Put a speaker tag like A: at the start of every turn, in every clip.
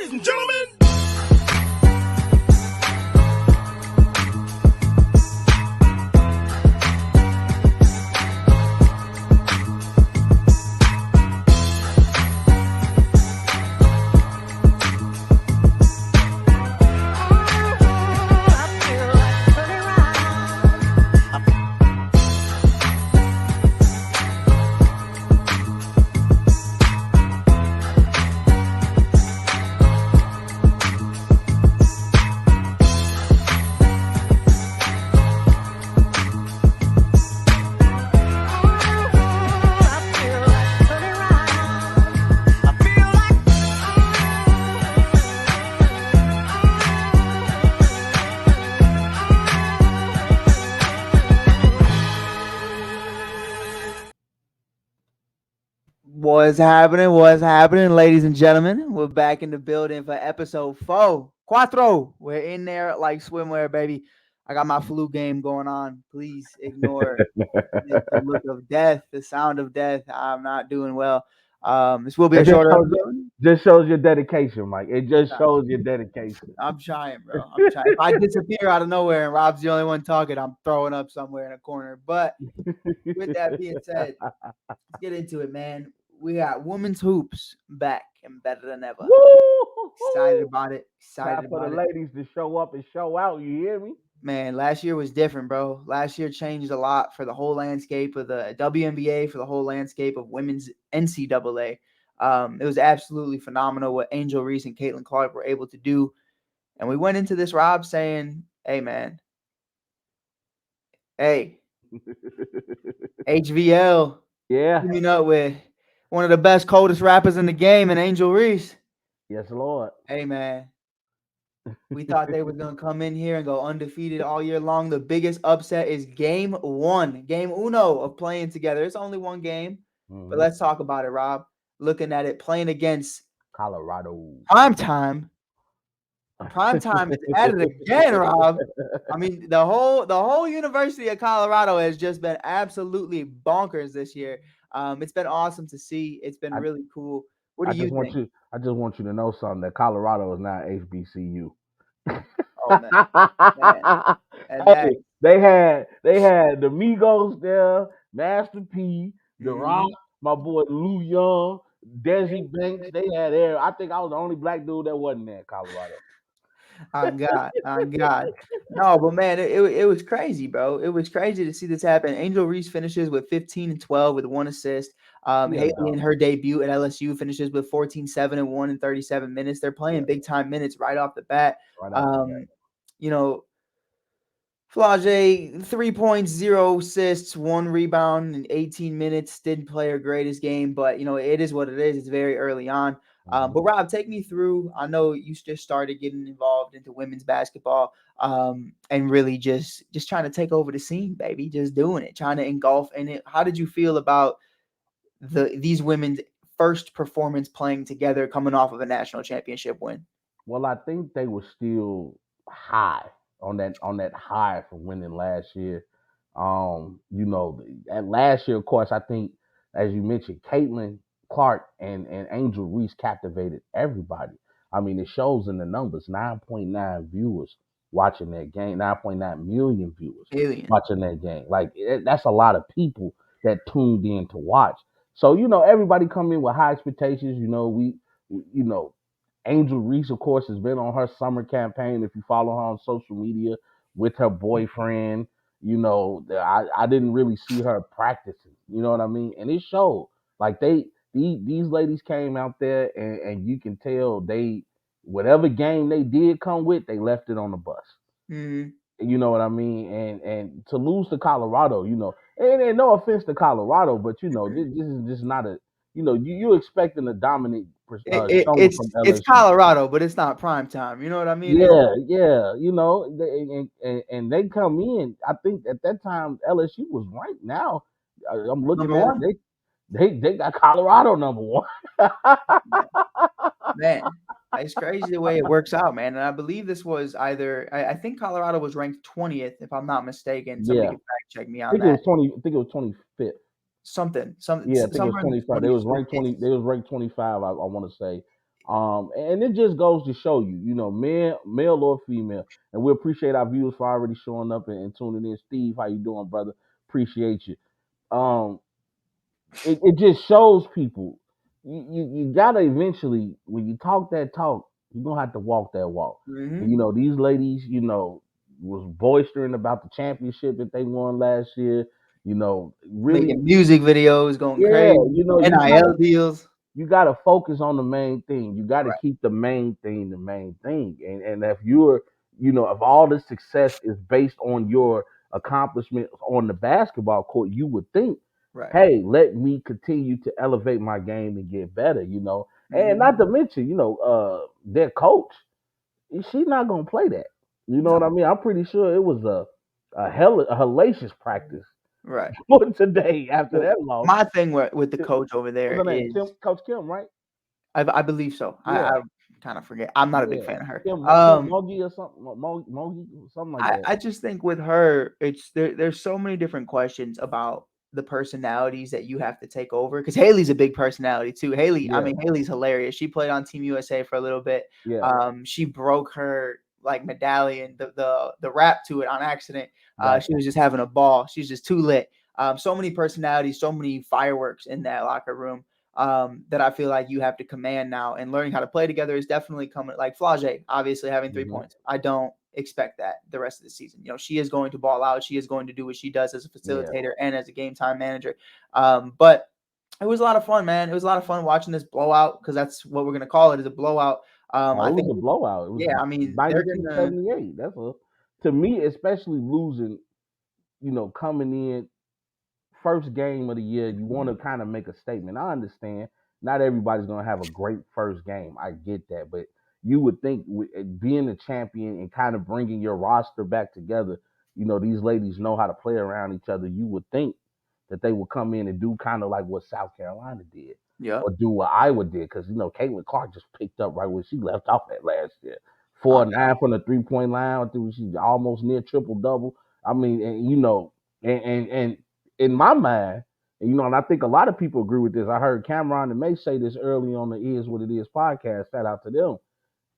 A: ladies and gentlemen.
B: What's happening? What's happening, ladies and gentlemen? We're back in the building for episode 4. We're in there like swimwear, baby. I got my flu game going on. Please ignore the look of death, the sound of death. I'm not doing well. This will be
C: It
B: a shorter episode.
C: just shows your dedication, Mike. It just shows your dedication.
B: I'm trying, bro. I'm trying. If I disappear out of nowhere and Rob's the only one talking, I'm throwing up somewhere in a corner. But with that being said, let's get into it, man. We got women's hoops back and better than ever.
C: Woo!
B: Excited about it.
C: Time
B: Excited
C: for the
B: about it.
C: ladies to show up and show out. You hear me?
B: Man, last year was different, bro. Last year changed a lot for the whole landscape of the WNBA, for the whole landscape of women's NCAA. It was absolutely phenomenal what Angel Reese and Caitlin Clark were able to do. And we went into this, Rob, saying, hey, man, hey, HVL,
C: Yeah.
B: teaming up with one of the best, coldest rappers in the game, and Angel Reese.
C: Yes, Lord.
B: Hey, man, we thought they were going to come in here and go undefeated all year long. The biggest upset is game uno of playing together. It's only one game, but let's talk about it, Rob. Looking at it, playing against
C: Colorado.
B: Prime Time is at it again, Rob. I mean, the whole University of Colorado has just been absolutely bonkers this year. It's been awesome to see. It's been really cool. What do you think?
C: I just want you to know something, that Colorado is not HBCU.
B: Oh man. And
C: Hey, they had the Migos there, Master P, The Rock, my boy Lou Young, Desi Banks. They had there. I think I was the only black dude that wasn't there in Colorado.
B: On God. No, but man, it was crazy, bro. It was crazy to see this happen. Angel Reese finishes with 15 and 12 with 1 assist. Haley in her debut at LSU finishes with 14, 7 and 1 in 37 minutes. They're playing big time minutes right off the bat. You know, Flage, 3 points, 0 assists, 1 rebound in 18 minutes. Didn't play her greatest game, but it is what it is. It's very early on. But Rob, take me through. I know you just started getting involved into women's basketball, and really just trying to take over the scene, baby. Just doing it, trying to engulf in it. How did you feel about these women's first performance playing together, coming off of a national championship win?
C: Well, I think they were still high on that high from winning last year. And last year, of course, I think, as you mentioned, Caitlin Clark and Angel Reese captivated everybody. I mean, it shows in the numbers: 9.9 viewers watching that game, 9.9 million viewers watching that game. Like, that's a lot of people that tuned in to watch. So everybody come in with high expectations. Angel Reese, of course, has been on her summer campaign. If you follow her on social media, with her boyfriend, I didn't really see her practicing. You know what I mean? And it showed. Like, these ladies came out there, and you can tell whatever game they did come with, they left it on the bus.
B: Mm-hmm.
C: You know what I mean? And to lose to Colorado, and no offense to Colorado, but this is just not a, you expecting a dominant showing from LSU.
B: It's Colorado, but it's not prime time. You know what I mean?
C: Yeah. And they come in. I think at that time LSU was ranked. Now I'm looking
B: Number
C: at it. They got Colorado number 1.
B: Man, it's crazy the way it works out, man. And I believe this was either I think Colorado was ranked 20th, if I'm not mistaken. Somebody can fact check me on that.
C: I think it was 25th.
B: Something.
C: Yeah, I think it was 25. They was ranked 20. They was ranked 25. I want to say. And it just goes to show you, male or female, and we appreciate our viewers for already showing up and tuning in. Steve, how you doing, brother? Appreciate you. Um, it just shows people you gotta eventually, when you talk that talk, you're gonna have to walk that walk. And,
B: Hmm.
C: these ladies, was boistering about the championship that they won last year. Really,
B: Making music videos, going
C: yeah,
B: crazy, NIL deals.
C: you gotta focus on the main thing. You gotta
B: Right.
C: keep the main thing the main thing. And if you're, if all the success is based on your accomplishments on the basketball court, you would think,
B: Right.
C: hey, let me continue to elevate my game and get better. And
B: Hmm.
C: not to mention, their coach, she's not gonna play that. You know
B: No.
C: what I mean? I'm pretty sure it was a hellacious practice
B: Right.
C: for today after
B: Well,
C: that loss.
B: my thing with the coach over there
C: What's her name?
B: is,
C: Kim, Coach Kim, right?
B: I believe so.
C: Yeah.
B: I kind of forget. I'm not a big
C: Yeah,
B: fan of her.
C: Kim Mogi or something, Mogi, something like that.
B: I just think with her, there's so many different questions about the personalities that you have to take over, because Haley's a big personality too. I
C: Yeah,
B: mean, Haley's hilarious. She played on Team USA for a little bit.
C: yeah,
B: She broke her like medallion, the wrap to it on accident. She
C: gotcha.
B: was just having a ball. She's just too lit. So many personalities, so many fireworks in that locker room, that I feel like you have to command now. And learning how to play together is definitely coming. Like Flage, obviously having 3 points. I don't expect that the rest of the season. She is going to ball out. She is going to do what she does as a
C: Yeah,
B: facilitator and as a game time manager. But it was a lot of fun, man. It was a lot of fun watching this blowout, because that's what we're gonna call it, is a blowout.
C: oh,
B: I
C: it was
B: think,
C: a blowout. It was
B: yeah. I mean, they're gonna,
C: 92-78. To me, especially losing. Coming in first game of the year, you want to kind of make a statement. I understand not everybody's going to have a great first game. I get that, but you would think being a champion and kind of bringing your roster back together, these ladies know how to play around each other. You would think that they would come in and do kind of like what South Carolina did
B: yeah.
C: or do what Iowa did, because Caitlin Clark just picked up right where she left off at last year.
B: Oh,
C: 4-9 from the 3-point line. I think she's almost near triple double. I mean, and and in my mind, and I think a lot of people agree with this. I heard Cameron and May say this early on the Is What It Is podcast. Shout out to them.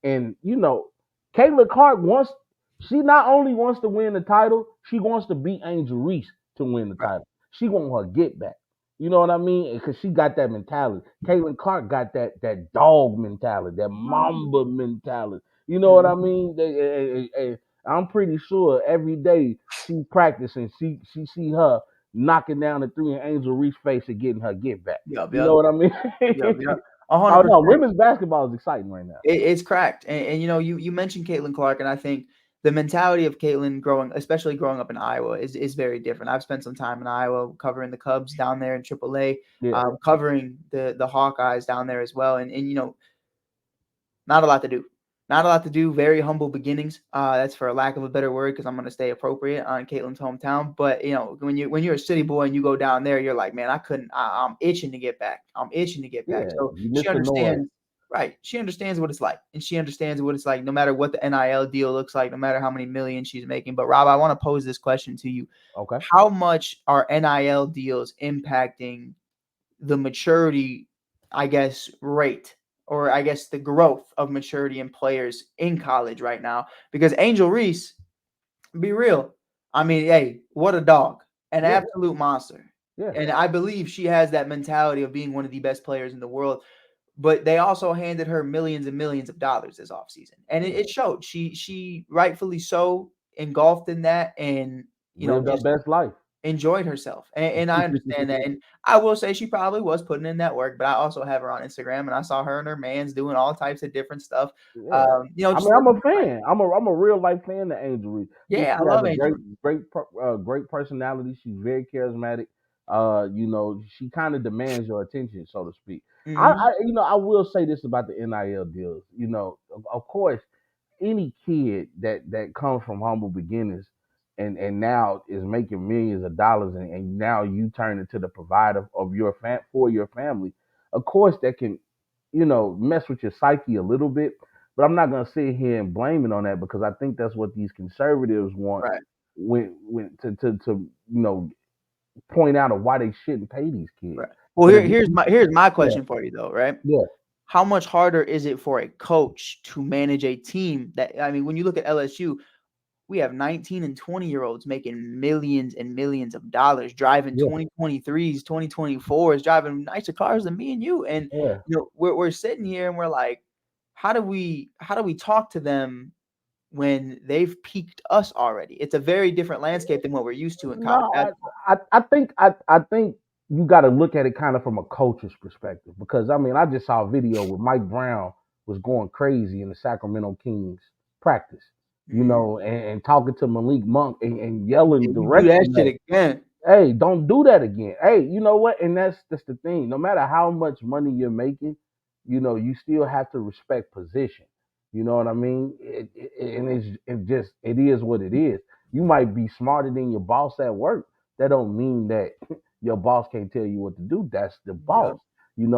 C: And Caitlin Clark wants. She not only wants to win the title, she wants to beat Angel Reese to win the
B: right.
C: title. She want her get back. You know what I mean? Because she got that mentality. Caitlin Clark got that dog mentality, that Mamba mentality. You know what I
B: Mhm.
C: mean? I'm pretty sure every day she practicing, she see her knocking down the three in Angel Reese face and getting her get back.
B: Yep,
C: You know
B: yep,
C: what I mean?
B: yep, yep. a hundred
C: Oh no,
B: percent.
C: women's basketball is exciting right now.
B: It's cracked, and you mentioned Caitlin Clark, and I think the mentality of Caitlin especially growing up in Iowa, is very different. I've spent some time in Iowa covering the Cubs down there in AAA,
C: Yeah,
B: covering the Hawkeyes down there as well, and not a lot to do. Not a lot to do. Very humble beginnings. That's for a lack of a better word, because I'm going to stay appropriate on Caitlin's hometown. But when you're a city boy and you go down there, you're like, man, I couldn't. I'm itching to get back. I'm itching to get back.
C: yeah.
B: So
C: You
B: she
C: miss the noise.
B: understands, right? She understands what it's like, and she understands what it's like, no matter what the NIL deal looks like, no matter how many millions she's making. But Rob, I want to pose this question to you:
C: Okay.
B: how much are NIL deals impacting the maturity, I guess, rate, or I guess the growth of maturity in players in college right now? Because Angel Reese, be real, I mean, hey, what a dog, an
C: Yeah,
B: absolute monster.
C: yeah,
B: And I believe she has that mentality of being one of the best players in the world. But they also handed her millions and millions of dollars this offseason. And it,
C: yeah.
B: it showed. She rightfully so engulfed in that, and
C: Lived her
B: just
C: best life.
B: enjoyed herself. And I understand that. And I will say she probably was putting in that work, but I also have her on Instagram, and I saw her and her mans doing all types of different stuff.
C: Yeah. I
B: Just
C: mean, I'm
B: living
C: a
B: her life.
C: fan. I'm a real life fan of Angel Reese. Think
B: Yeah, I
C: she has
B: love
C: a
B: Angel.
C: great personality. She's very charismatic. She kind of demands your attention, so to speak.
B: Hmm.
C: I will say this about the NIL deals. Of course, any kid that comes from humble beginnings and now is making millions of dollars, and now you turn into the provider of for your family. Of course, that can mess with your psyche a little bit. But I'm not gonna sit here and blame it on that, because I think that's what these conservatives want
B: Right,
C: when to point out of why they shouldn't pay these kids.
B: right. Well,
C: But if
B: here's my
C: yeah,
B: question for you though, right?
C: yeah,
B: how much harder is it for a coach to manage a team that, I mean, when you look at LSU, we have 19 and 20-year-olds making millions and millions of dollars, driving
C: Yeah,
B: 2023s, 2024s, driving nicer cars than me and you. And
C: yeah.
B: we're sitting here and we're like, how do we talk to them when they've peaked us already? It's a very different landscape than what we're used to in college
C: No,
B: basketball.
C: I think you got to look at it kind of from a coach's perspective because I mean I just saw a video where Mike Brown was going crazy in the Sacramento Kings practice,
B: Mm.
C: and talking to Malik Monk and
B: Yeah,
C: yelling
B: you do that
C: direction at,
B: shit again.
C: hey, don't do that again. Hey, you know what? And that's the thing. No matter how much money you're making, you still have to respect position. You know what I mean? And it is what it is. You might be smarter than your boss at work. That don't mean that your boss can't tell you what to do. That's the
B: Yep.
C: boss. In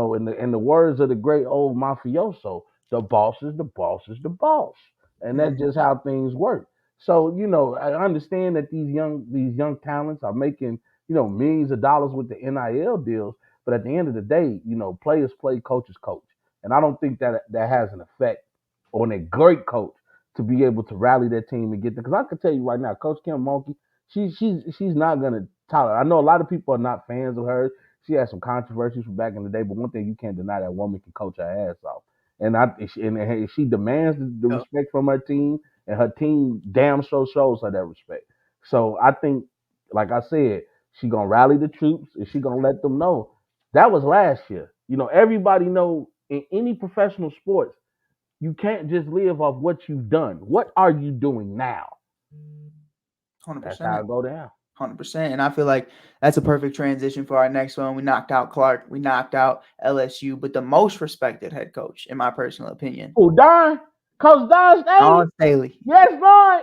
C: the words of the great old mafioso, the boss is the boss is the boss, and that's
B: Mhm.
C: just how things work. So I understand that these young talents are making millions of dollars with the NIL deals, but at the end of the day, players play, coaches coach, and I don't think that has an effect on a great coach to be able to rally their team and get there. Because I can tell you right now, Coach Kim Mulkey, she's not gonna tolerate. I know a lot of people are not fans of hers. She had some controversies from back in the day, but one thing you can't deny, that woman can coach her ass off. And she demands the
B: Yep.
C: respect from her team, and her team damn sure shows her that respect. So I think, like I said, she gonna rally the troops and she gonna let them know that was last year. Everybody know in any professional sports, you can't just live off what you've done. What are you doing now? That's how
B: 100%.
C: it go down.
B: 100%. And I feel like that's a perfect transition for our next one. We knocked out Clark, we knocked out LSU, but the most respected head coach, in my personal opinion,
C: Oh, Don, Coach Don Staley.
B: Don Staley,
C: Yes, Lord.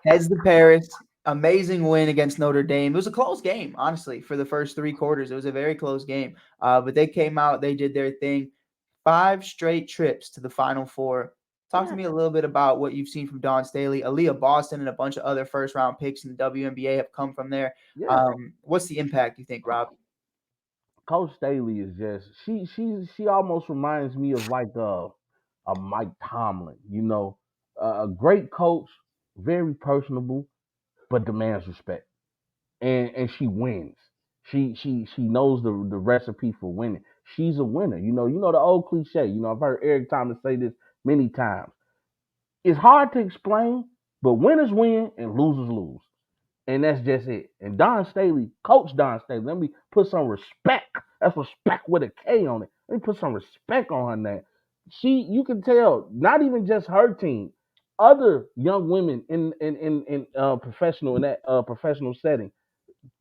B: heads to Paris. Amazing win against Notre Dame. It was a close game, honestly, for the first three quarters. It was a very close game. But they came out, they did their thing. 5 straight trips to the Final Four. Talk to
C: Yeah,
B: me a little bit about what you've seen from Don Staley. Aaliyah Boston and a bunch of other first round picks in the WNBA have come from there.
C: yeah.
B: What's the impact you think, Rob?
C: Coach Staley is just she almost reminds me of like a Mike Tomlin. A great coach, very personable, but demands respect, and she wins. She knows the recipe for winning. She's a winner. You know the old cliche. I've heard Eric Thomas say this many times. It's hard to explain, but winners win and losers lose. And that's just it. And Don Staley, Coach Don Staley, let me put some respect. That's respect with a K on it. Let me put some respect on her name. You can tell, not even just her team, other young women in professional setting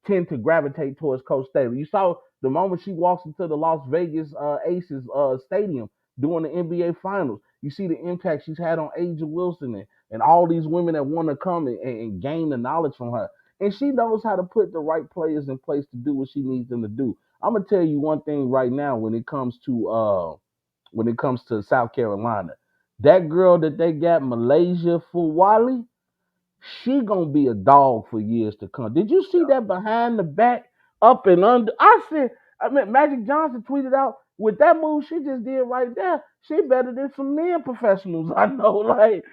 C: tend to gravitate towards Coach Staley. You saw the moment she walks into the Las Vegas Aces stadium during the NBA Finals. You see the impact she's had on Aja Wilson and all these women that want to come and gain the knowledge from her. And she knows how to put the right players in place to do what she needs them to do. I'm gonna tell you one thing right now when it comes to South Carolina. That girl that they got, Malaysia Fulwali, she gonna be a dog for years to come. Did you see that behind the back, up and under? I mean, Magic Johnson tweeted out with that move she just did right there. She better than some men professionals I know. Like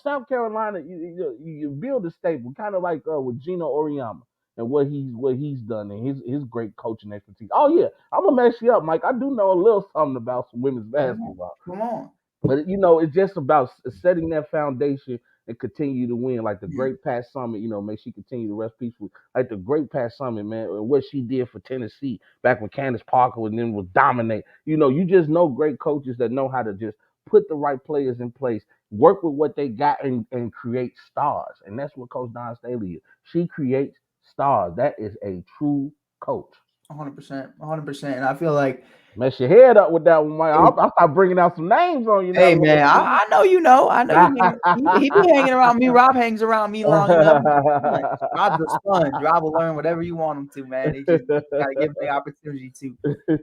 C: South Carolina, you build a stable, kind of like with Gino Oriama and what he's done and his great coaching expertise. Oh yeah, I'm gonna mess you up, Mike. I do know a little something about some women's
B: Come on.
C: basketball.
B: Come on.
C: But it's just about setting that foundation and continue to win. Like the great Pat Summit, may she continue to rest peacefully. Like the great Pat Summit, man, and what she did for Tennessee back when Candace Parker and then was dominate. You just know great coaches that know how to just put the right players in place, work with what they got, and create stars. And that's what Coach Don Staley is. She creates stars. That is a true coach.
B: 100%. 100%. And I feel like,
C: Mess your head up with that one, Mike.
B: hey,
C: I'll start bringing out some names on you now,
B: hey,
C: little
B: man, I know you know. I know you know. He be hanging around me. Rob hangs around me long enough. He's a sponge. Rob's a sponge. Rob will learn whatever you want him to, man. You just got to give him the opportunity to.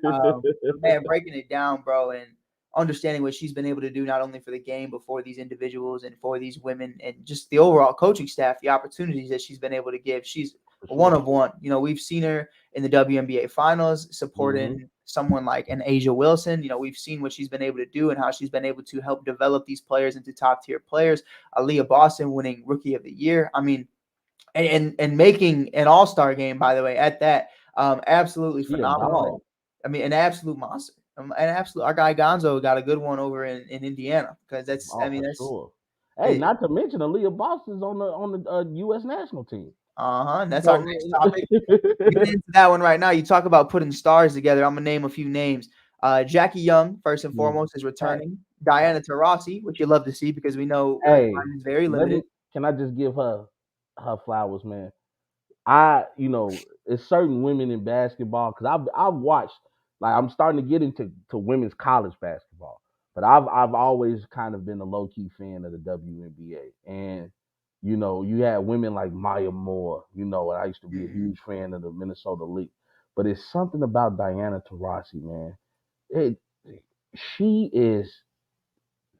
B: But man, breaking it down, bro, and understanding what she's been able to do not only for the game, but for these individuals and for these women and just the overall coaching staff, the opportunities that she's been able to give. She's
C: For
B: a one
C: sure.
B: of one. We've seen her in the WNBA finals
C: Hmm.
B: supporting someone like an Asia Wilson. We've seen what she's been able to do and how she's been able to help develop these players into top tier players. Aaliyah Boston winning Rookie of the Year. I mean, and making an all-star game, by the way, at that. Absolutely
C: She a
B: phenomenal.
C: dog.
B: I mean, an absolute monster. An absolute. Our guy Gonzo got a good one over in Indiana because that's. I
C: Oh,
B: mean,
C: for
B: that's
C: sure. Hey,
B: it.
C: not to mention Aaliyah Boston's on the U.S. national team.
B: And that's our next
C: So,
B: topic. Getting into that one right now. You talk about putting stars together. I'm gonna name a few names. Jackie Young, first and
C: mm,
B: foremost, is
C: hey,
B: returning. Diana Taurasi, which you love to see because we know her
C: hey,
B: time is very
C: let
B: limited.
C: me. Can I just give her flowers, man? It's certain women in basketball because I've watched, like, I'm starting to get into women's college basketball, but I've always kind of been a low key fan of the WNBA, and you had women like Maya Moore, and I used to be a
B: Mhm.
C: huge fan of the Minnesota League, but it's something about Diana Taurasi, man. It she is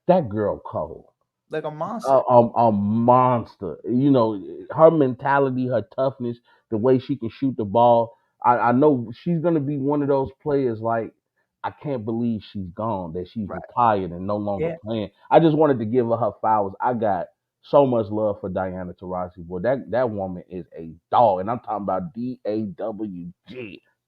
C: that girl cold.
B: Like a
C: a,
B: monster.
C: a, a monster. Her mentality, her toughness, the way she can shoot the ball. I know she's gonna be one of those players. Like, I can't believe she's gone, that she's
B: Right.
C: retired and no longer
B: Yeah.
C: playing. I just wanted to give her flowers. I got so much love for Diana Taurasi. Boy, that woman is a dog, and I'm talking about DAWG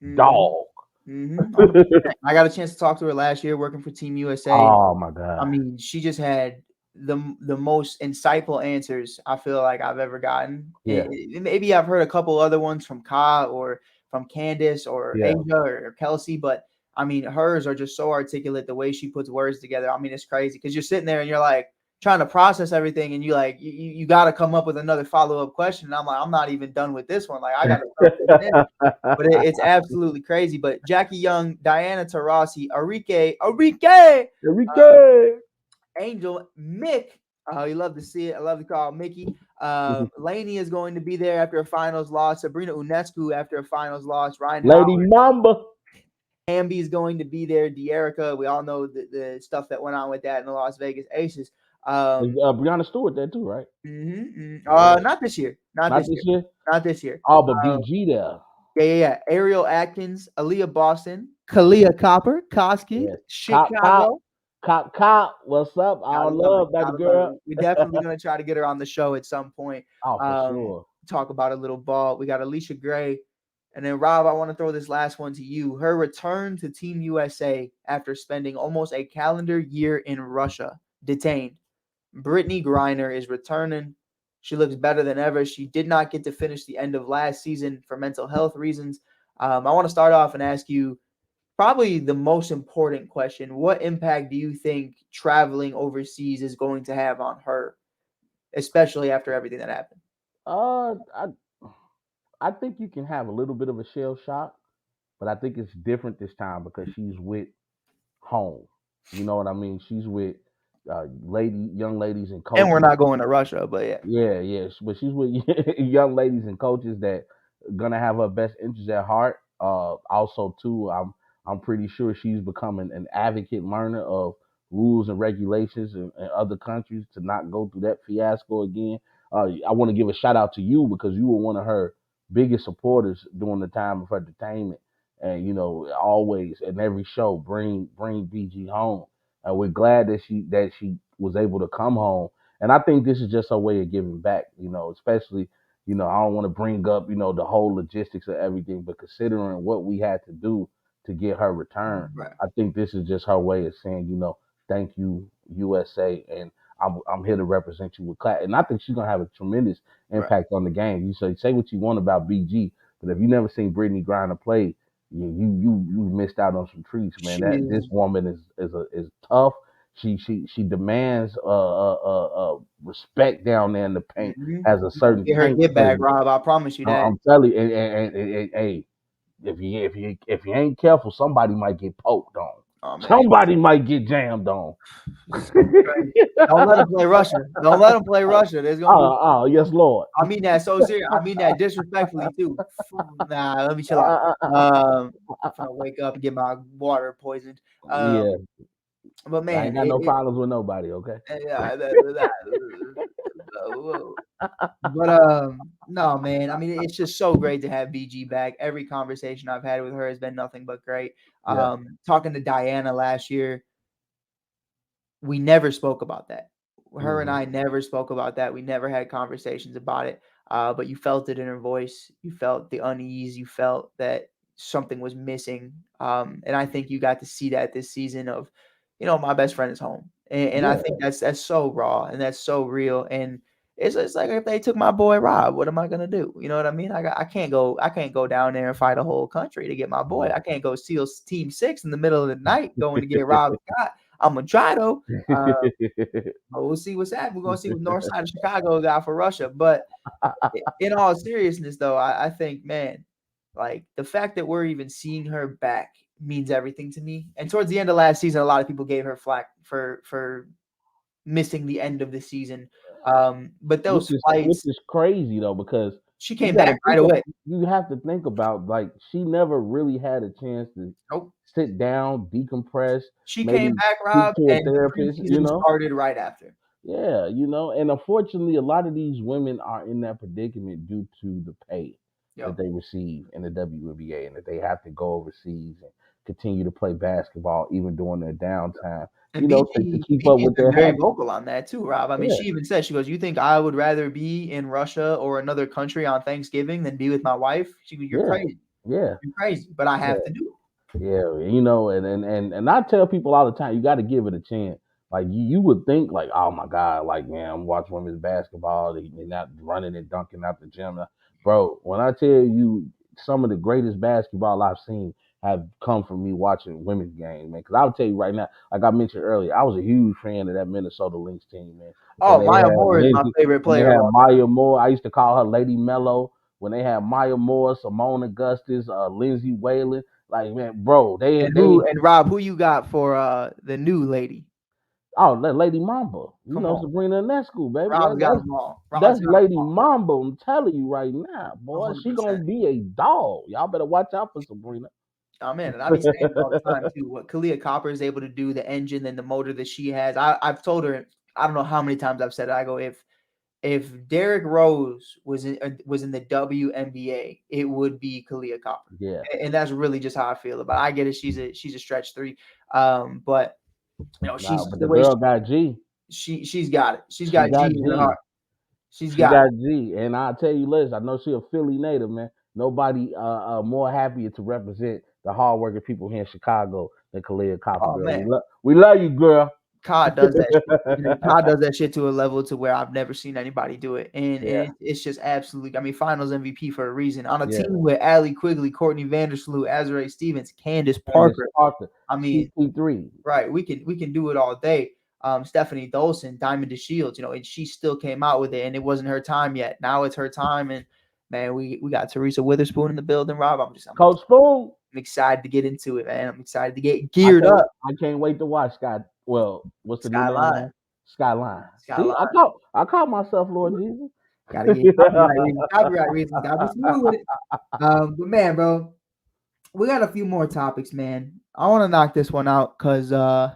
B: Mm-hmm.
C: dog.
B: Mm-hmm. 100%. I got a chance to talk to her last year working for Team USA.
C: Oh my
B: I
C: god.
B: mean, she just had the most insightful answers I feel like I've ever gotten.
C: Yeah,
B: Maybe I've heard a couple other ones from Ka or from Candace or
C: yeah.
B: Asia or Kelsey, but I mean, hers are just so articulate. The way she puts words together, I mean, it's crazy because you're sitting there and you're like trying to process everything, and you got to come up with another follow up question. And I'm like, I'm not even done with this one. Like, I got to start putting in. But it's absolutely crazy. But Jackie Young, Diana Taurasi, Arike, uh,
C: Enrique.
B: Angel, Mick. You love to see it. I love to call Mickey. Laney is going to be there after a finals loss. Sabrina Unescu after a finals loss. Ryan
C: Lady
B: Howard.
C: Mamba.
B: Hamby is going to be there. De'Erica. We all know the stuff that went on with that in the Las Vegas Aces.
C: Is
B: Um,
C: Brianna Stewart there too, right? Yeah.
B: not this year. Not
C: Not
B: this
C: this
B: year.
C: year.
B: Not this year.
C: Oh, but
B: Um,
C: BG there.
B: yeah. Ariel Atkins, Aaliyah Boston, Kalia Copper, Koski,
C: Yes. Cop, cop,
B: Chicago.
C: cop. What's up?
B: Gotta
C: All
B: love it.
C: love, baby
B: Gotta love
C: girl.
B: it. We're definitely gonna try to get her on the show at some point.
C: Oh, for
B: Um,
C: sure.
B: talk about a little ball. We got Alicia Gray. And then Rob, I want to throw this last one to you. Her return to Team USA after spending almost a calendar year in Russia, detained. Brittany Griner is returning. She looks better than ever. She did not get to finish the end of last season for mental health reasons. I want to start off and ask you probably the most important question. What impact do you think traveling overseas is going to have on her, especially after everything that happened?
C: Uh, I I think you can have a little bit of a shell shock, but I think it's different this time because she's with home. You know what I mean? She's with young ladies and
B: And we're
C: coaches.
B: not going to Russia, but yeah.
C: Yeah, yeah, but she's with young ladies and coaches that gonna have her best interests at heart. Also, too, I'm pretty sure she's becoming an advocate learner of rules and regulations in other countries to not go through that fiasco again. I want to give a shout out to you because you were one of her biggest supporters during the time of her detainment, and always in every show bring BG home. And we're glad that she was able to come home, and I think this is just a way of giving back, especially, I don't want to bring up, the whole logistics of everything, but considering what we had to do to get her return,
B: Right.
C: I think this is just her way of saying, thank you, USA, and I'm here to represent you with class. And I think she's gonna have a tremendous
B: Right.
C: impact on the game. You say what you want about BG, but if you never seen Brittany Griner play, you missed out on some treats, man.
B: She
C: That this
B: is.
C: woman is tough. She demands respect down there in the paint.
B: Mhm.
C: Has a
B: You gonna
C: certain
B: get her
C: paint
B: get back,
C: presence.
B: Rob. I promise you that.
C: I'm telling you, and hey, if you ain't careful, somebody might get poked on.
B: Oh man,
C: Somebody might get jammed on.
B: it's gonna be crazy. Don't let them play Russia. Don't let them play Russia. There's gonna be.
C: Yes, Lord.
B: I mean that so serious. I mean that disrespectfully too. Nah, let me chill out.
C: Uh,
B: I'm gonna wake up and get my water poisoned. Um,
C: yeah,
B: But
C: I
B: man,
C: ain't got no problems with nobody. Okay.
B: yeah, but no, man. I mean, it's just so great to have BG back. Every conversation I've had with her has been nothing but great.
C: Yeah.
B: Talking to Diana last year, we never spoke about that. Her and
C: Hmm.
B: I never spoke about that. We never had conversations about it. But you felt it in her voice. You felt the unease. You felt that something was missing. And I think you got to see that this season of, my best friend is home. And I
C: Yeah.
B: think that's so raw and that's so real. And it's like if they took my boy Rob, what am I gonna do? You know what I mean? I can't go down there and fight a whole country to get my boy. I can't go seal Team Six in the middle of the night going to get Rob Scott. I'm gonna try though. Uh, but we'll see what's happening. We're gonna see what North Side of Chicago got for Russia. But in all seriousness, though, I think, man, like the fact that we're even seeing her back means everything to me. And towards the end of last season, a lot of people gave her flack for missing the end of the season. But
C: which
B: those
C: is which
B: flights,
C: is crazy though, because
B: she
C: you
B: came
C: got to
B: back right away.
C: you have to think about, like, she never really had a chance to
B: Nope.
C: sit down, decompress,
B: She came
C: maybe
B: back,
C: speak
B: Rob,
C: to a
B: and the
C: therapist,
B: preseason started right after.
C: Yeah, and unfortunately, a lot of these women are in that predicament due to the pay that
B: Yep.
C: they receive in the WNBA, and that they have to go overseas and continue to play basketball even during their downtime,
B: And
C: to
B: BG
C: keep up
B: BG's
C: with
B: been
C: their
B: very
C: health.
B: vocal on that too, Rob. I mean,
C: Yeah,
B: she even said, she goes, "You think I would rather be in Russia or another country on Thanksgiving than be with my wife?" She goes, "You're
C: yeah,
B: crazy.
C: yeah,
B: You're crazy, but I have
C: yeah.
B: to do it."
C: Yeah, and I tell people all the time, you got to give it a chance. Like you would think, like, oh my God, like, man, I'm watching women's basketball. They're not running and dunking out the gym, bro. When I tell you, some of the greatest basketball I've seen have come from me watching women's games, man. Because I'll tell you right now, like I mentioned earlier, I was a huge fan of that Minnesota Lynx team, man. When
B: Oh,
C: they
B: Maya
C: had
B: Moore is my
C: Lindsay,
B: favorite
C: when they
B: player of
C: had
B: all time.
C: Maya Moore, I used to call her Lady Mello. When they had Maya Moore, Simone Augustus, Lindsay Whalen, like, man, bro,
B: And
C: they
B: Rob, who you got for the new lady?
C: oh, that Lady Mamba.
B: Come on,
C: Sabrina Ionescu, baby.
B: Rob's got them all.
C: That's
B: Rob's got them
C: Lady Mamba. I'm telling you right now,
B: all.
C: boy. She gonna
B: 100%.
C: be a dog. Y'all better watch out for Sabrina.
B: I'm in, and I be saying it all the time too. What Kalia Copper is able to do, the engine and the motor that she has. I've told her, I don't know how many times I've said it. I go, if Derrick Rose was in the WNBA, it would be Kalia Copper,
C: Yeah.
B: and that's really just how I feel about it. I get it; she's a stretch three, but
C: Nah,
B: she's
C: but
B: the
C: the
B: way
C: girl got G.
B: she's got it. She's
C: She
B: got G
C: got
B: in her heart.
C: G.
B: She's
C: She
B: got it.
C: got G. And I'll tell you, Liz, I know she a Philly native, man. Nobody more happier to represent the hardworking people here in Chicago than Kalia Copper,
B: Oh
C: girl.
B: man,
C: We love you, girl.
B: COD does that shit. COD does that shit to a level to where I've never seen anybody do it, and
C: Yeah,
B: it's just absolutely. I mean, Finals MVP for a reason. On a
C: yeah.
B: team with Allie Quigley, Courtney Vandersloot, Azrae Stevens, Candace
C: Candace
B: Parker.
C: Parker,
B: I mean,
C: CP3.
B: right? We can do it all day. Stephanie Dolson, Diamond DeShields, and she still came out with it, and it wasn't her time yet. Now it's her time, and man, we got Teresa Witherspoon in the building. Rob,
C: Coach Spoon.
B: I'm excited to get into it, man. I'm excited to get
C: I
B: geared
C: can't
B: up.
C: I can't wait to watch Sky. Well, what's the new name
B: Skyline,
C: now? Skyline. See,
B: Skyline.
C: I caught myself, Lord Jesus.
B: Gotta get copyright reasons. Copyright reasons. Gotta be smooth with it. But man, bro, we got a few more topics, man. I want to knock this one out because I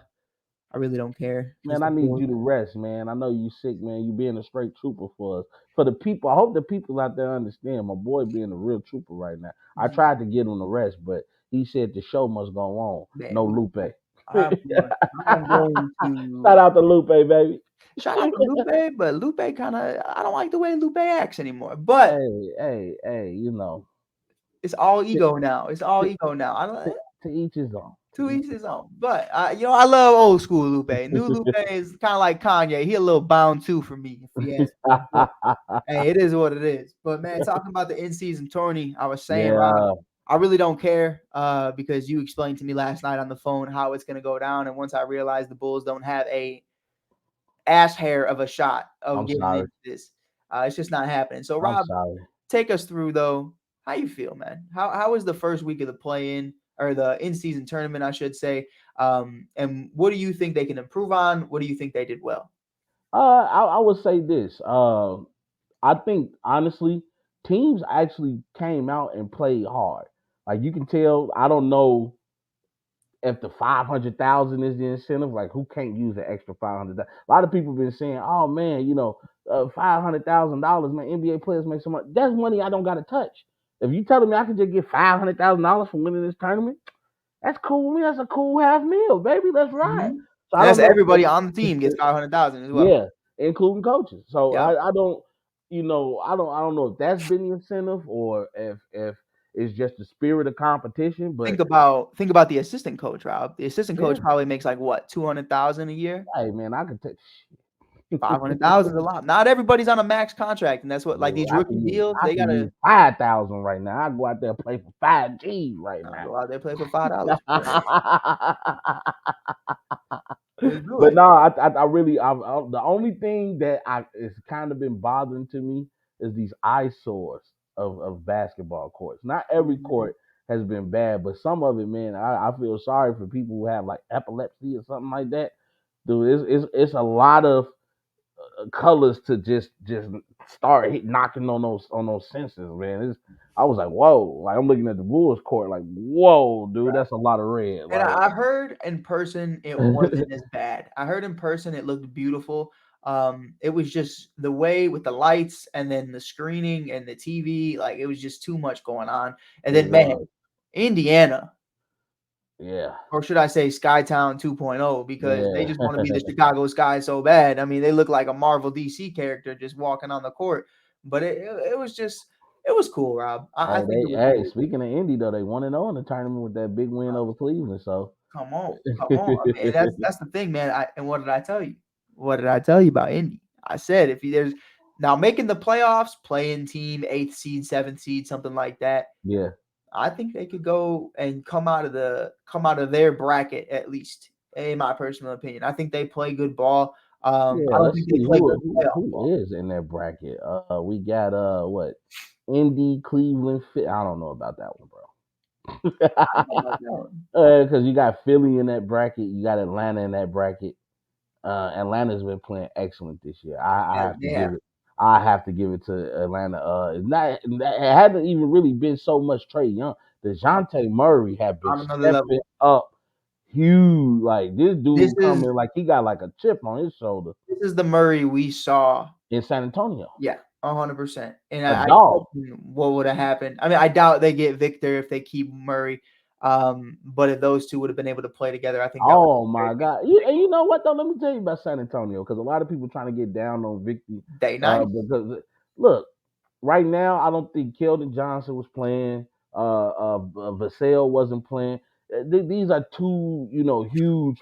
B: really don't care.
C: Man, I need you to rest, man. I know you sick, man. You being a straight trooper for us. For the people, I hope the people out there understand my boy being a real trooper right now. I tried to get him to rest, but he said the show must go on.
B: Man,
C: No Lupe.
B: I'm going. I'm going to
C: Shout out to Lupe, baby.
B: shout out to Lupe, but Lupe kind of. I don't like the way Lupe acts anymore. But
C: Hey,
B: it's all
C: to,
B: ego now. It's all
C: to,
B: ego now. I don't.
C: to each his own. To
B: To
C: each
B: each
C: his
B: his own. But I love old school Lupe. New Lupe is kind of like Kanye. He a little bound too for me, if you ask me. But hey, it is what it is. But man, talking about the in-season tourney, I was saying, Rob,
C: Yeah,
B: I really don't care because you explained to me last night on the phone how it's gonna go down. And once I realized the Bulls don't have a ass hair of a shot of
C: I'm
B: getting
C: sorry.
B: into this, it's just not happening. So
C: I'm
B: Rob,
C: sorry.
B: take us through though. How you feel, man? How was the first week of the play-in or the in-season tournament, I should say? And what do you think they can improve on? What do you think they did well?
C: I would say this. I think honestly, teams actually came out and played hard. Like you can tell. I don't know if the 500,000 is the incentive, like who can't use an extra 500? A lot of people been saying, "Oh man, $500,000, man, NBA players make so much. That's money I don't got to touch. If you telling me I can just get $500,000 from winning this tournament, that's cool. Me, that's a cool half meal, baby. Let's ride."
B: Mhm.
C: So I
B: And
C: don't
B: that's
C: know.
B: everybody on the team gets 500,000 as well.
C: Yeah, including coaches. So
B: Yep.
C: I don't, I don't know if that's been the incentive or if it's just the spirit of competition. But
B: Think about the assistant coach, Rob. The assistant
C: yeah,
B: coach probably makes like what, 200,000 a year?
C: hey man, I could take.
B: 500,000 is a lot. Not everybody's on a max contract, and that's what like
C: Well,
B: these rookie deals,
C: I
B: they
C: can
B: gotta
C: use 5,000 right now. I go out there and play for 5G right
B: go out there play for $5.
C: now.
B: Just do
C: But
B: it.
C: no, I really, the only thing that it's kind of been bothering to me is these eyesores of basketball courts. Not every
B: Mhm.
C: court has been bad, but some of it, man, I feel sorry for people who have like epilepsy or something like that. Dude, it's a lot of colors to just start knocking on those senses, man. I was like, whoa, like I'm looking at the Bulls court, like, whoa, dude, that's a lot of red,
B: And
C: like.
B: I heard in person it wasn't as bad. I heard in person it looked beautiful. It was just the way with the lights and then the screening and the TV, like it was just too much going on. And
C: It
B: then man,
C: was,
B: Indiana,
C: yeah,
B: or should I say Skytown 2.0, because they
C: yeah.
B: just want to be the Chicago Sky so bad. I mean, they look like a Marvel DC character just walking on the court. But it was just it was cool, Rob. I think it was
C: Hey,
B: cool.
C: speaking of Indy though, they 1-0 in the tournament with that big win over Cleveland. So
B: Come on, come on. I mean, that's the thing, man. And what did I tell you? What did I tell you about Indy? I said if you, there's now making the playoffs, playing team, eighth seed, seventh seed, something like that.
C: yeah,
B: I think they could go and come out of their bracket at least, in my personal opinion. I think they play good ball.
C: yeah.
B: I don't
C: Let's
B: think they
C: see
B: play good playoff
C: who
B: ball.
C: is in that bracket. We got what, Indy, Cleveland, Fit. I don't know about that one,
B: I don't know about that
C: bro.
B: one.
C: Because you got Philly in that bracket, you got Atlanta in that bracket. Atlanta's been playing excellent this year. I have to
B: Yeah,
C: give it. I have to give it to Atlanta. It's not. It hasn't even really been so much Trey Young. Dejounte Murray have been
B: on another
C: stepping
B: level.
C: up huge. Like this
B: This
C: dude
B: is
C: coming like he got like a chip on his shoulder
B: this is the Murray we saw.
C: in San Antonio.
B: Yeah, 100%. And
C: A
B: I
C: dog.
B: question what would have happened. I mean, I doubt they get Victor if they keep Murray. But if those two would have been able to play together, I think that would
C: Oh
B: be
C: my
B: very
C: God! And you know what though? Let me tell you about San Antonio because a lot of people trying to get down on Victor.
B: day nice.
C: Because look, right now, I don't think Keldon Johnson was playing. Vassell wasn't playing. These are two, huge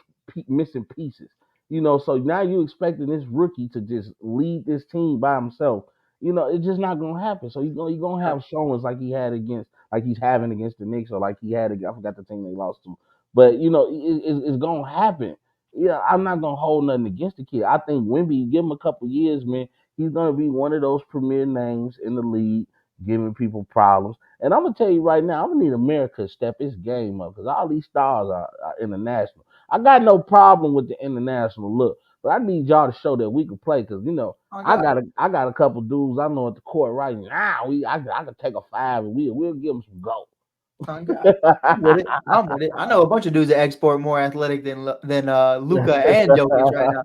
C: missing pieces. So now you're expecting this rookie to just lead this team by himself. It's just not gonna happen. So you're gonna
B: Yeah,
C: have showings like he's having against the Knicks, or like he had against, I forgot the team they lost to. But it's gonna happen. Yeah, I'm not gonna hold nothing against the kid. I think Wemby, give him a couple years, man, he's gonna be one of those premier names in the league, giving people problems. And I'm gonna tell you right now, I'm gonna need America to step its game up because all these stars are international. I got no problem with the international look, but I need y'all to show that we can play because
B: my
C: I
B: God.
C: got a couple dudes I know at the court right now. I could take a five and we'll give them some gold.
B: My God. I'm with it. I'm with it. I know a bunch of dudes that export more athletic than Luca and Jokic right now.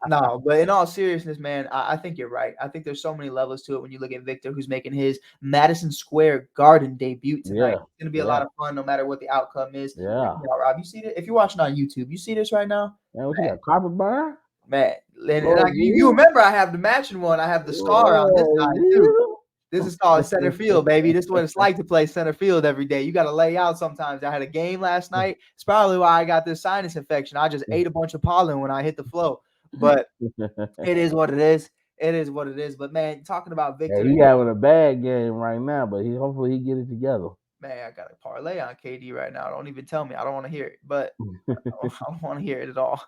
B: No, but in all seriousness, man, I think you're right. I think there's so many levels to it when you look at Victor, who's making his Madison Square Garden debut tonight.
C: Yeah,
B: It's gonna be a lot
C: yeah,
B: of fun, no matter what the outcome is. Check
C: yeah.
B: it out, Rob. You see it? If you're watching on YouTube, you see this right now,
C: Man, what you got? Carpet burn?
B: man. And
C: Lord
B: you
C: Jesus.
B: remember I have the matching one. I have the star on this
C: Lord
B: side too. This is called center
C: Jesus.
B: field, baby. This is what it's like to play center field every day. You got to lay out sometimes. I had a game last night. It's probably why I got this sinus infection. I just ate a bunch of pollen when I hit the flow. But it is what it is. It is what it is. But man, talking about
C: Yeah,
B: Victor,
C: he having a bad game right now, but hopefully he get it together.
B: man, I got a parlay on KD right now. Don't even tell me. I don't want to hear it. But I don't want to hear it at all.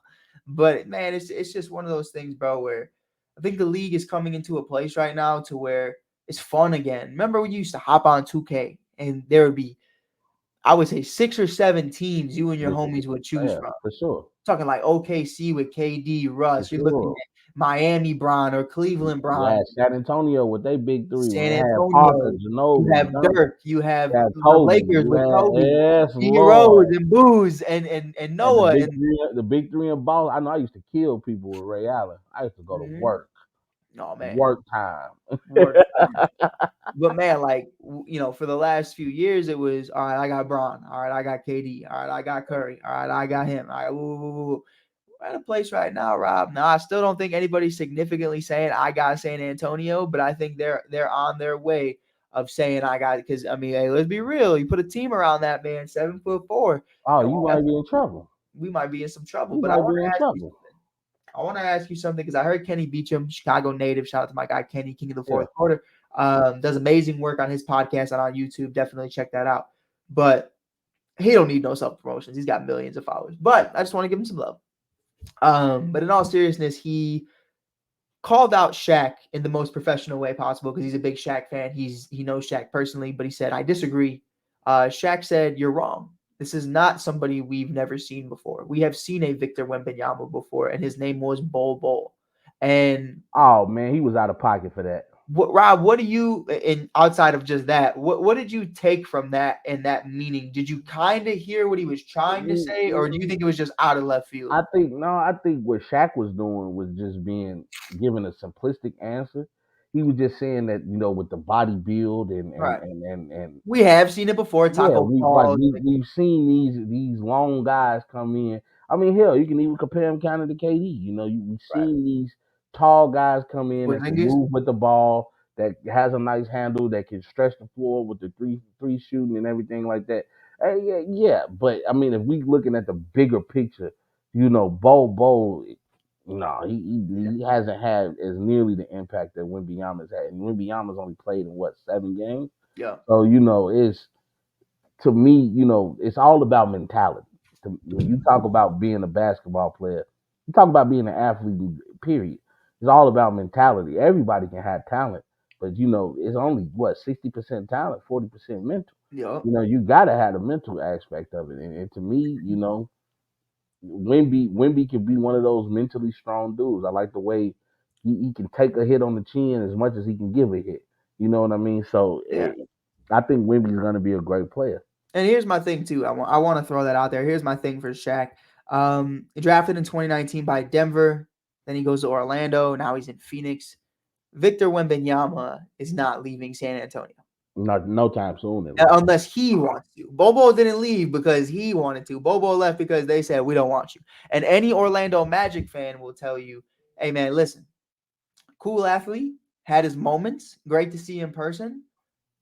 B: But man, it's just one of those things, bro, where I think the league is coming into a place right now to where it's fun again. Remember when you used to hop on 2K and there would be, I would say, 6 or 7 teams you and your
C: Yeah,
B: homies would choose
C: yeah,
B: from.
C: for sure,
B: Talking like OKC with KD,
C: for
B: Russ. You're looking
C: sure.
B: at Miami Bron or Cleveland
C: You had
B: Bron,
C: San Antonio with their big three when
B: San
C: they had Parker,
B: Antonio. You
C: Ginobili,
B: have
C: Duncan.
B: Dirk. You
C: You
B: have
C: had
B: the
C: Kobe.
B: Lakers
C: You
B: with
C: had
B: Kobe,
C: yes,
B: D Rose,
C: Lord.
B: and Booz, and
C: And
B: Noah, and
C: the big three in ball. I know I used to kill people with Ray Allen. I used to go to
B: mhm.
C: work,
B: Oh man,
C: work time.
B: work. But man, like for the last few years, it was all right. I got Braun. All right, I got KD. All right, I got Curry. All right, I got him. All right, woo, woo, woo, woo. We're at a place right now, Rob. Now, I still don't think anybody's significantly saying I got San Antonio, but I think they're on their way of saying I got it. Because I mean, hey, let's be real. You put a team around that man, 7'4",
C: Oh,
B: and
C: you might be in trouble.
B: we might be in some trouble.
C: You
B: But I
C: might
B: want
C: be
B: to
C: in
B: ask you
C: trouble.
B: something. I want to ask you something because I heard Kenny Beecham, Chicago native. Shout out to my guy Kenny, King of the
C: Yeah.
B: Fourth Quarter. Does amazing work on his podcast and on YouTube. Definitely check that out. But he don't need no self promotions. He's got millions of followers. But I just want to give him some love. But in all seriousness, he called out Shaq in the most professional way possible because he's a big Shaq fan. He knows Shaq personally, but he said, "I disagree." Shaq said, "You're wrong. This is not somebody we've never seen before. We have seen a Victor Wembanyama before, and his name was Bol Bol." And
C: Oh man, he was out of pocket for that.
B: Rob, what do you, in outside of just that, what did you take from that and that meaning? Did you kind of hear what he was trying to say, or do you think it was just out of left field?
C: I think no, I think what Shaq was doing was just being given a simplistic answer. He was just saying that with the body build
B: Right.
C: and
B: We have seen it before.
C: yeah,
B: Taco Falls.
C: we've seen these long guys come in. I mean, hell, you can even compare him kind of to KD. We've
B: Right.
C: seen these tall guys come in that can
B: Porzingis.
C: move with the ball, that has a nice handle, that can stretch the floor with the three shooting and everything like that. Yeah, yeah. But I mean, if we looking at the bigger picture, Bo, no, he hasn't had as nearly the impact that Wembanyama's had, and Wembanyama's only played in what 7 games.
B: Yeah.
C: So it's to me, it's all about mentality. When you talk about being a basketball player, you talk about being an athlete, period. It's all about mentality. Everybody can have talent, but it's only what 60% talent, 40% mental.
B: Yeah.
C: You got to have the mental aspect of it. And to me, Wimby can be one of those mentally strong dudes. I like the way he can take a hit on the chin as much as he can give a hit. You know what I mean? So
B: Yeah.
C: I think Wimby's going to be a great player.
B: And here's my thing too. I want to throw that out there. Here's my thing for Shaq. Drafted in 2019 by Denver. Then he goes to Orlando. Now he's in Phoenix. Victor Wembanyama is not leaving San Antonio.
C: Not no time soon, at least.
B: Unless he wants to. Bobo didn't leave because he wanted to. Bobo left because they said, we don't want you. And any Orlando Magic fan will tell you, hey, man, listen, cool athlete, had his moments, great to see in person,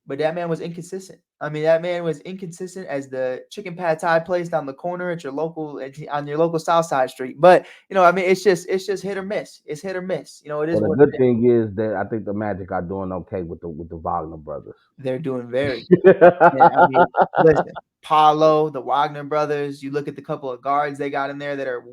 B: but that man was inconsistent. I mean, that man was inconsistent as the chicken pad thai place down the corner at your local on your local South Side Street. But I mean, it's just hit or miss. It's hit or miss. It is
C: Well, the
B: what
C: good
B: it is.
C: thing is that I think the Magic are doing okay with the Wagner brothers.
B: They're doing very good. And I mean, listen, Paulo, the Wagner brothers. You look at the couple of guards they got in there that are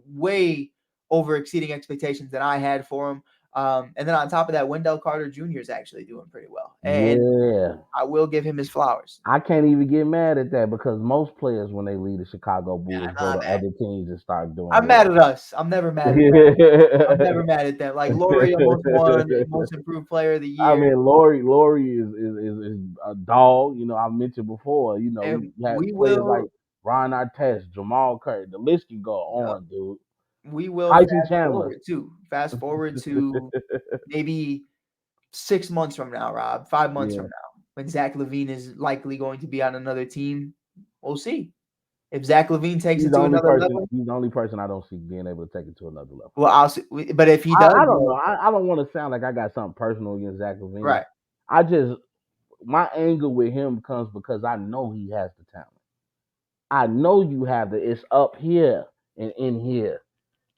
B: way over exceeding expectations that I had for them. And then on top of that, Wendell Carter Jr. is actually doing pretty well, and
C: Yeah.
B: I will give him his flowers.
C: I can't even get mad at that because most players, when they leave the Chicago
B: Man,
C: Bulls, go
B: I'm
C: to
B: mad.
C: other teams and start doing
B: I'm mad
C: well.
B: at us. I'm never mad at them. I'm never mad at them. Like Laurie almost won Most Improved Player of the
C: I
B: Year,
C: mean, Lori is a dog. I mentioned before. We
B: and
C: have
B: we
C: players like
B: will
C: Ron Artest, Jamal Curry. The list can go
B: uh,
C: on, dude.
B: we will
C: Tyson
B: fast
C: Chandler.
B: forward too. Fast forward to maybe 6 months from now, Rob, 5 months from
C: Yeah.
B: now, when Zach Levine is likely going to be on another team. We'll see. If Zach Levine takes it to another level,
C: He's the only person I don't see being able to take it to another level.
B: well, I'll see. But if he does,
C: I don't know.
B: well,
C: I don't want to sound like I got something personal against Zach Levine.
B: right,
C: I just my anger with him comes because I know he has the talent. I know you have the it's up here and in here.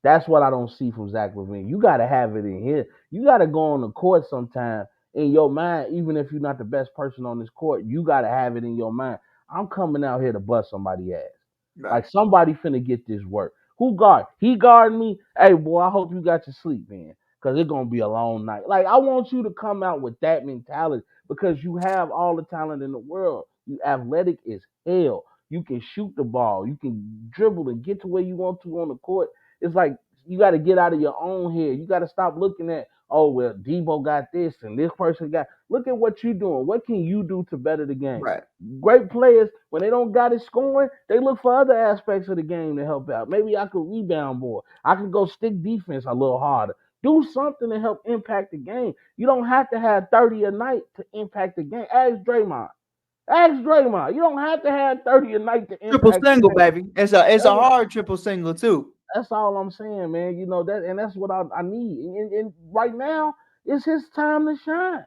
C: That's what I don't see from Zach Levine. You got to have it in here. You got to go on the court sometime in your mind, even if you're not the best person on this court. You got to have it in your mind. I'm coming out here to bust somebody's ass.
B: right,
C: Like somebody finna get this work. Who guard? He guarding me. Hey boy, I hope you got your sleep, man, because it's gonna be a long night. Like I want you to come out with that mentality because you have all the talent in the world. You athletic as hell. You can shoot the ball. You can dribble and get to where you want to on the court. It's like you got to get out of your own head. You got to stop looking at, oh well, Debo got this and this person got. Look at what you're doing. What can you do to better the game?
B: Right.
C: Great players, when they don't got it scoring, they look for other aspects of the game to help out. Maybe I could rebound more. I could go stick defense a little harder. Do something to help impact the game. You don't have to have 30 a night to impact the game. Ask Draymond. Ask Draymond. You don't have to have 30 a night to
B: Triple
C: impact the
B: single,
C: game.
B: baby. It's a hard triple single too.
C: That's all I'm saying, man. You know that, and that's what I need. And right now, it's his time to shine.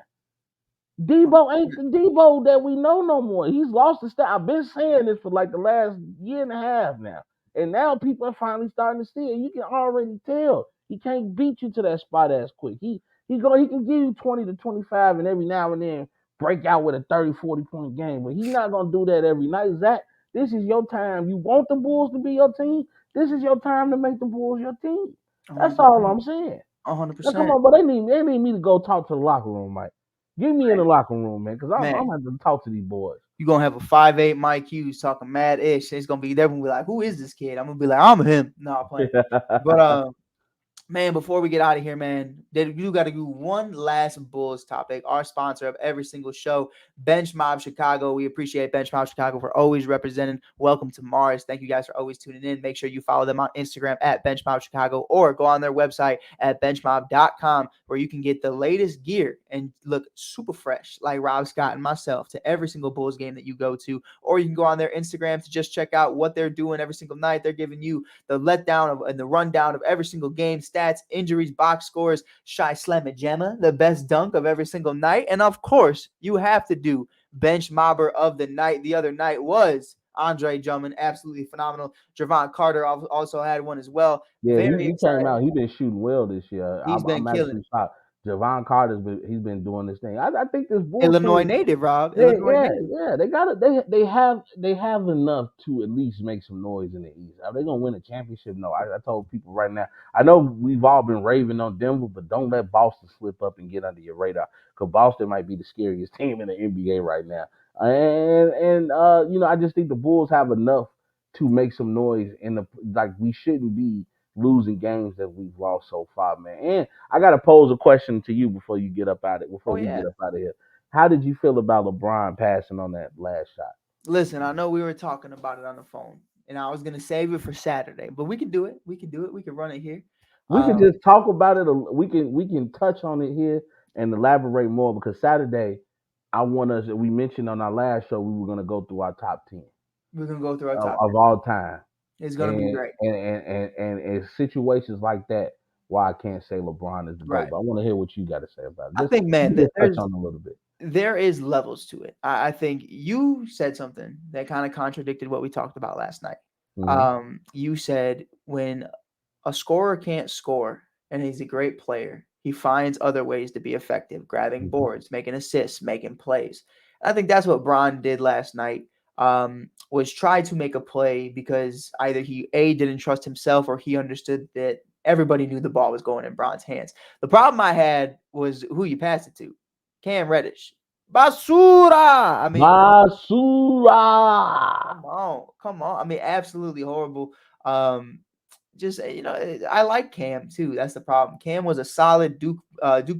C: Debo ain't the Debo that we know no more. He's lost his style. I've been saying this for like the last year and a half now, and now people are finally starting to see it. You can already tell he can't beat you to that spot as quick. He can give you 20 to 25, and every now and then break out with a 30, 40 point game, but he's not gonna do that every night. Zach, this is your time. You want the Bulls to be your team. This is your time to make the Bulls your team. That's all
B: 100%.
C: I'm saying. Now come
B: 100%.
C: on, but they need me to go talk to the locker room, Mike. Get me in the locker room, man, because I'm
B: Man,
C: going to talk to these boys.
B: you gonna have a 5'8" Mike Hughes talking mad ish. It's gonna be they're gonna be like, who is this kid? I'm gonna be like, I'm him. No, I'm playing. But man, before we get out of here, man, you got to do one last Bulls topic. Our sponsor of every single show, Bench Mob Chicago. We appreciate Bench Mob Chicago for always representing. Welcome to Mars. Thank you guys for always tuning in. Make sure you follow them on Instagram at Bench Mob Chicago or go on their website at benchmob.com where you can get the latest gear and look super fresh like Rob Scott and myself to every single Bulls game that you go to. Or you can go on their Instagram to just check out what they're doing every single night. They're giving you the letdown of and the rundown of every single game, stats, injuries, box scores, shy slam and jamma, the best dunk of every single night. And of course, you have to do bench mobber of the night. The other night was Andre Drummond, absolutely phenomenal. Javon Carter also had one as well.
C: Yeah,
B: Very
C: he came
B: excited.
C: out. He been shooting well this year.
B: He's been
C: I'm
B: killing
C: actually
B: it.
C: shocked. Javon Carter's been doing this thing. I think this Bulls
B: Illinois
C: team.
B: native, Rob.
C: Yeah,
B: Illinois
C: yeah,
B: native.
C: yeah. They have enough to at least make some noise in the East. Are they gonna win a championship? No. I told people right now. I know we've all been raving on Denver, but don't let Boston slip up and get under your radar because Boston might be the scariest team in the NBA right now. I just think the Bulls have enough to make some noise in the like. We shouldn't be losing games that we've lost so far, man. And I gotta pose a question to you before you get up out of before
B: Oh,
C: we
B: yeah.
C: get up out of here. How did you feel about LeBron passing on that last shot?
B: Listen, I know we were talking about it on the phone, and I was going to save it for Saturday, but we can do it. We can do it. We can run it here.
C: We could
B: Um,
C: just talk about it. We can touch on it here and elaborate more because Saturday, I want us. We mentioned on our last show we were going to go through our top 10
B: we're going to go through our top
C: of
B: 10.
C: all time,
B: It's going to be
C: and
B: great.
C: in situations like that, why I can't say LeBron is the goat.
B: Right.
C: But I want to hear what you got to say about it.
B: I
C: Just
B: think,
C: you
B: man,
C: can
B: that
C: just touch on it a little bit.
B: there is levels to it. I think you said something that kind of contradicted what we talked about last night.
C: Hmm.
B: You said when a scorer can't score and he's a great player, he finds other ways to be effective, grabbing
C: Hmm.
B: boards, making assists, making plays. I think that's what Bron did last night. Was try to make a play because either he didn't trust himself or he understood that everybody knew the ball was going in Bron's hands. The problem I had was who you passed it to, Cam Reddish. Basura. I mean,
C: Basura.
B: come on, come on. I mean, absolutely horrible. Um, just I like Cam too. That's the problem. Cam was a solid Duke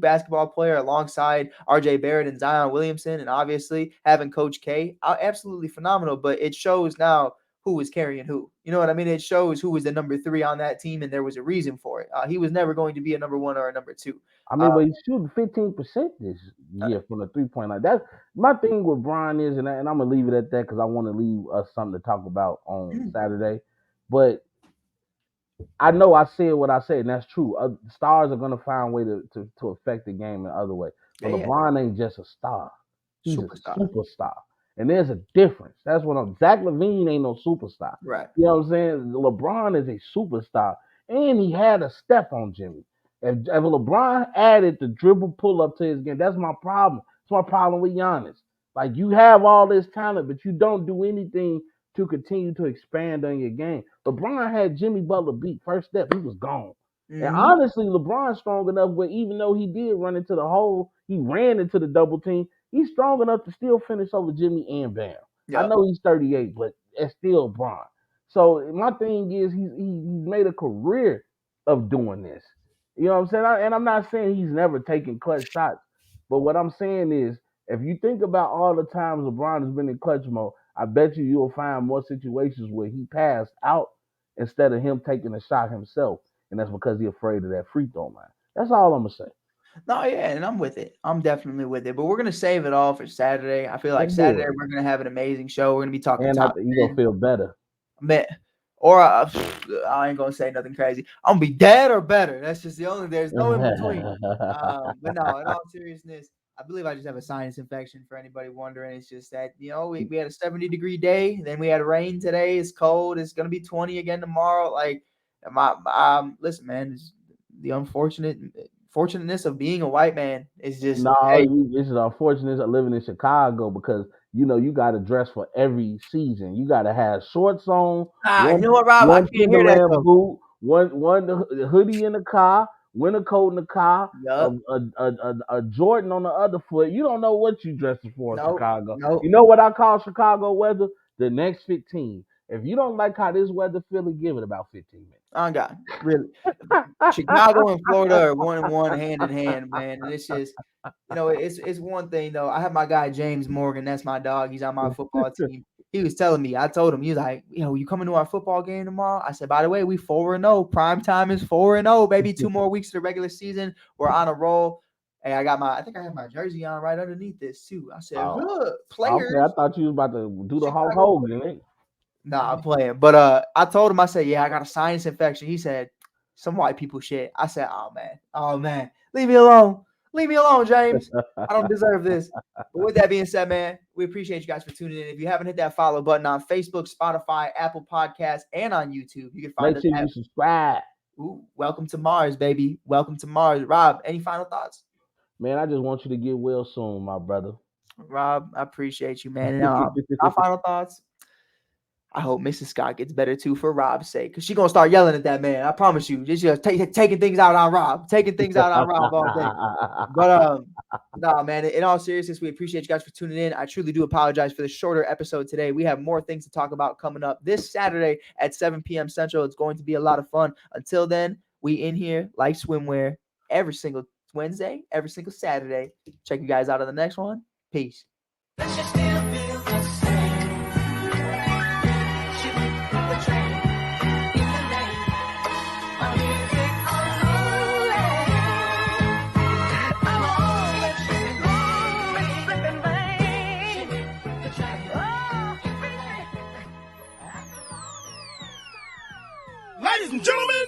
B: basketball player alongside R.J. Barrett and Zion Williamson, and obviously having Coach K, absolutely phenomenal. But it shows now who was carrying who. You know what I mean? It shows who was the number 3 on that team, and there was a reason for it. He was never going to be a number 1 or a number 2.
C: I
B: Uh,
C: mean, but he's shooting 15% this year from the 3 point line. That's my thing with Brian is, and I'm gonna leave it at that because I want to leave us something to talk about on Saturday. But I know I said what I said, and that's true. Stars are gonna find a way to affect the game in other way.
B: yeah,
C: But
B: yeah,
C: LeBron ain't just a star; he's a
B: superstar.
C: superstar, and there's a difference. That's what I'm. Zach LaVine ain't no superstar.
B: Right.
C: You know what I'm saying? LeBron is a superstar, and he had a step on Jimmy. If LeBron added the dribble pull up to his game, that's my problem. It's my problem with Giannis. Like you have all this talent, but you don't do anything to continue to expand on your game. LeBron had Jimmy Butler beat. First step, he was gone. And
B: Mm-hmm.
C: honestly, LeBron's strong enough where even though he did run into the hole, he ran into the double team. He's strong enough to still finish over Jimmy and Bam. I
B: Yep.
C: know he's 38, but it's still Bron. So my thing is he's made a career of doing this. You know what I'm saying? And I'm not saying he's never taken clutch shots, but what I'm saying is, if you think about all the times LeBron has been in clutch mode, I bet you'll find more situations where he passed out instead of him taking a shot himself, and that's because he's afraid of that free throw line. That's all I'm gonna say.
B: No, yeah, and I'm with it. I'm definitely with it. But we're gonna save it all for Saturday. I feel like
C: Let's do
B: Saturday
C: it,
B: we're gonna have an amazing show. We're gonna be talking
C: and
B: top
C: you gonna
B: 10.
C: feel better.
B: Man, or I ain't gonna say nothing crazy. I'm gonna be dead or better. That's just the only. There's no in between. But no, in all seriousness, I believe I just have a sinus infection. For anybody wondering, it's just that we had a 70-degree day, then we had rain today. It's cold. It's gonna be 20 again tomorrow. Like listen, man, it's the fortunateness of being a white man is just
C: No,
B: hey.
C: this is unfortunate of living in Chicago because you got to dress for every season. You got to have shorts on,
B: You
C: one
B: know what, Rob? I
C: one
B: can't hear that
C: Timberland
B: though.
C: boot, one hoodie in the car, winter coat in the car,
B: Yup.
C: a Jordan on the other foot. You don't know what you dressing for in
B: Nope.
C: Chicago. You
B: Nope.
C: know what I call Chicago weather? The next 15. If you don't like how this weather feeling, give it about 15
B: Oh God, really. Chicago and Florida are 1-1 hand in hand, man. And it's just, it's one thing though. I have my guy James Morgan. That's my dog. He's on my football
C: minutes.
B: team. He was telling me. I told him he was like, you coming to our football game tomorrow? I said, by the way, we 4-0. Prime time is 4-0. Baby, 2 more weeks of the regular season. We're on a roll. Hey, I think I have my jersey on right underneath this too. I said,
C: Oh,
B: look,
C: okay. I
B: players,
C: thought you was about to do the Hulk
B: Chicago.
C: Hogan. Eh?
B: Nah, I'm playing. But I told him, I said, yeah, I got a sinus infection. He said, some white people shit. I said, oh man, leave me alone. Leave me alone, James. I don't deserve this. But with that being said, man, we appreciate you guys for tuning in. If you haven't hit that follow button on Facebook, Spotify, Apple Podcasts, and on YouTube, you can find
C: Make
B: us
C: sure
B: at
C: you subscribe.
B: Welcome to Mars, baby. Welcome to Mars. Rob, any final thoughts?
C: Man, I just want you to get well soon, my brother.
B: Rob, I appreciate you, man. And, my final thoughts. I hope Mrs. Scott gets better too for Rob's sake, because she's gonna start yelling at that man. I promise you. Just taking things out on Rob, taking things out on Rob all day. But nah, man. In all seriousness, we appreciate you guys for tuning in. I truly do apologize for the shorter episode today. We have more things to talk about coming up this Saturday at 7 p.m. Central. It's going to be a lot of fun. Until then, we in here like swimwear every single Wednesday, every single Saturday. Check you guys out on the next one. Peace.
A: Ladies and gentlemen,